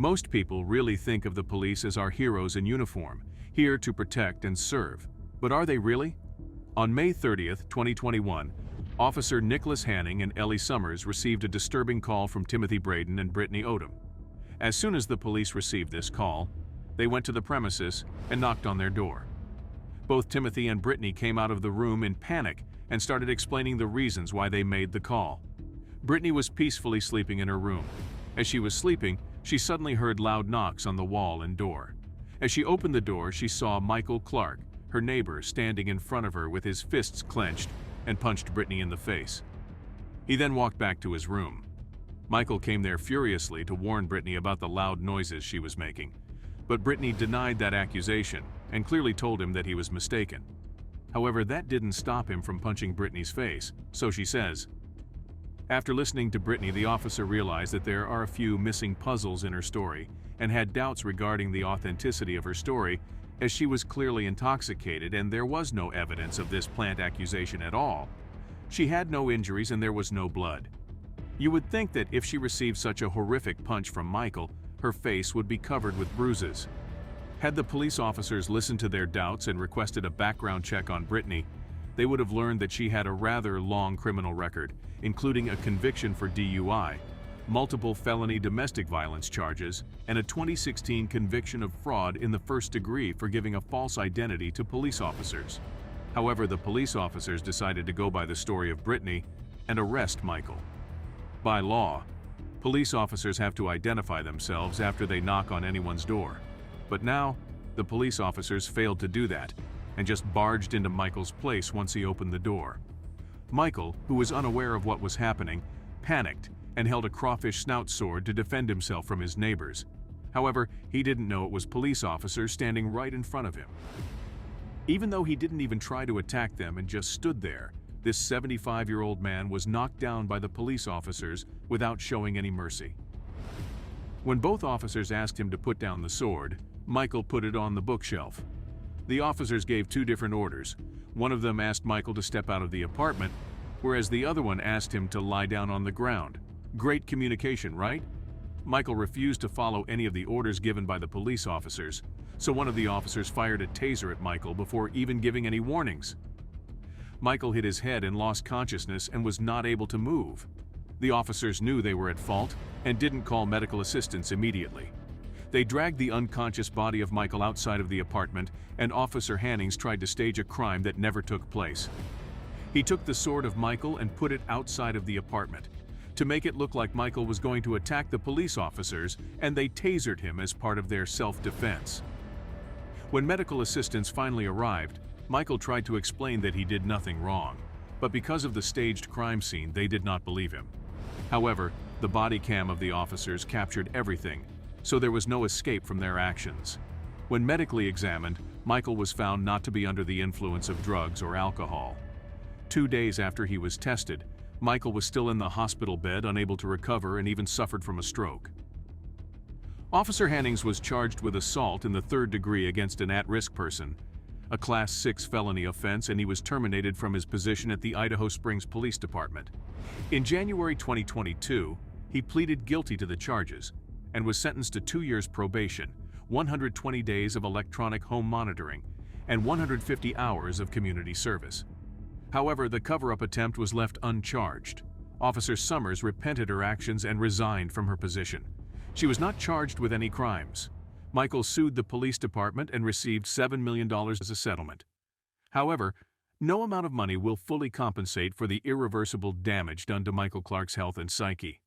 Most people really think of the police as our heroes in uniform, here to protect and serve. But are they really? On May 30th, 2021, Officer Nicholas Hanning and Ellie Summers received a disturbing call from Timothy Braden and Brittany Odom. As soon as the police received this call, they went to the premises and knocked on their door. Both Timothy and Brittany came out of the room in panic and started explaining the reasons why they made the call. Brittany was peacefully sleeping in her room. As she was sleeping, she suddenly heard loud knocks on the wall and door. As she opened the door, she saw Michael Clark, her neighbor, standing in front of her with his fists clenched, and punched Brittany in the face. He then walked back to his room. Michael came there furiously to warn Brittany about the loud noises she was making, but Brittany denied that accusation and clearly told him that he was mistaken. However, that didn't stop him from punching Brittany's face, so she says. After listening to Brittany, the officer realized that there are a few missing puzzles in her story and had doubts regarding the authenticity of her story, as she was clearly intoxicated and there was no evidence of this plant accusation at all. She had no injuries and there was no blood. You would think that if she received such a horrific punch from Michael, her face would be covered with bruises. Had the police officers listened to their doubts and requested a background check on Brittany, they would have learned that she had a rather long criminal record, including a conviction for DUI, multiple felony domestic violence charges, and a 2016 conviction of fraud in the first degree for giving a false identity to police officers. However, the police officers decided to go by the story of Brittany and arrest Michael. By law, police officers have to identify themselves after they knock on anyone's door. But now, the police officers failed to do that and just barged into Michael's place once he opened the door. Michael, who was unaware of what was happening, panicked and held a crawfish snout sword to defend himself from his neighbors. However, he didn't know it was police officers standing right in front of him. Even though he didn't even try to attack them and just stood there, this 75-year-old man was knocked down by the police officers without showing any mercy. When both officers asked him to put down the sword, Michael put it on the bookshelf. The officers gave two different orders. One of them asked Michael to step out of the apartment, whereas the other one asked him to lie down on the ground. Great communication, right? Michael refused to follow any of the orders given by the police officers, so one of the officers fired a taser at Michael before even giving any warnings. Michael hit his head and lost consciousness and was not able to move. The officers knew they were at fault and didn't call medical assistance immediately. They dragged the unconscious body of Michael outside of the apartment, and Officer Hannings tried to stage a crime that never took place. He took the sword of Michael and put it outside of the apartment to make it look like Michael was going to attack the police officers, and they tasered him as part of their self-defense. When medical assistance finally arrived, Michael tried to explain that he did nothing wrong, but because of the staged crime scene, they did not believe him. However, the body cam of the officers captured everything, so there was no escape from their actions. When medically examined, Michael was found not to be under the influence of drugs or alcohol. 2 days after he was tested, Michael was still in the hospital bed, unable to recover, and even suffered from a stroke. Officer Hannings was charged with assault in the third degree against an at-risk person, a Class 6 felony offense, and he was terminated from his position at the Idaho Springs Police Department. In January 2022, he pleaded guilty to the charges and was sentenced to 2 years probation, 120 days of electronic home monitoring, and 150 hours of community service. However, the cover-up attempt was left uncharged. Officer Summers repented her actions and resigned from her position. She was not charged with any crimes. Michael sued the police department and received $7 million as a settlement. However, no amount of money will fully compensate for the irreversible damage done to Michael Clark's health and psyche.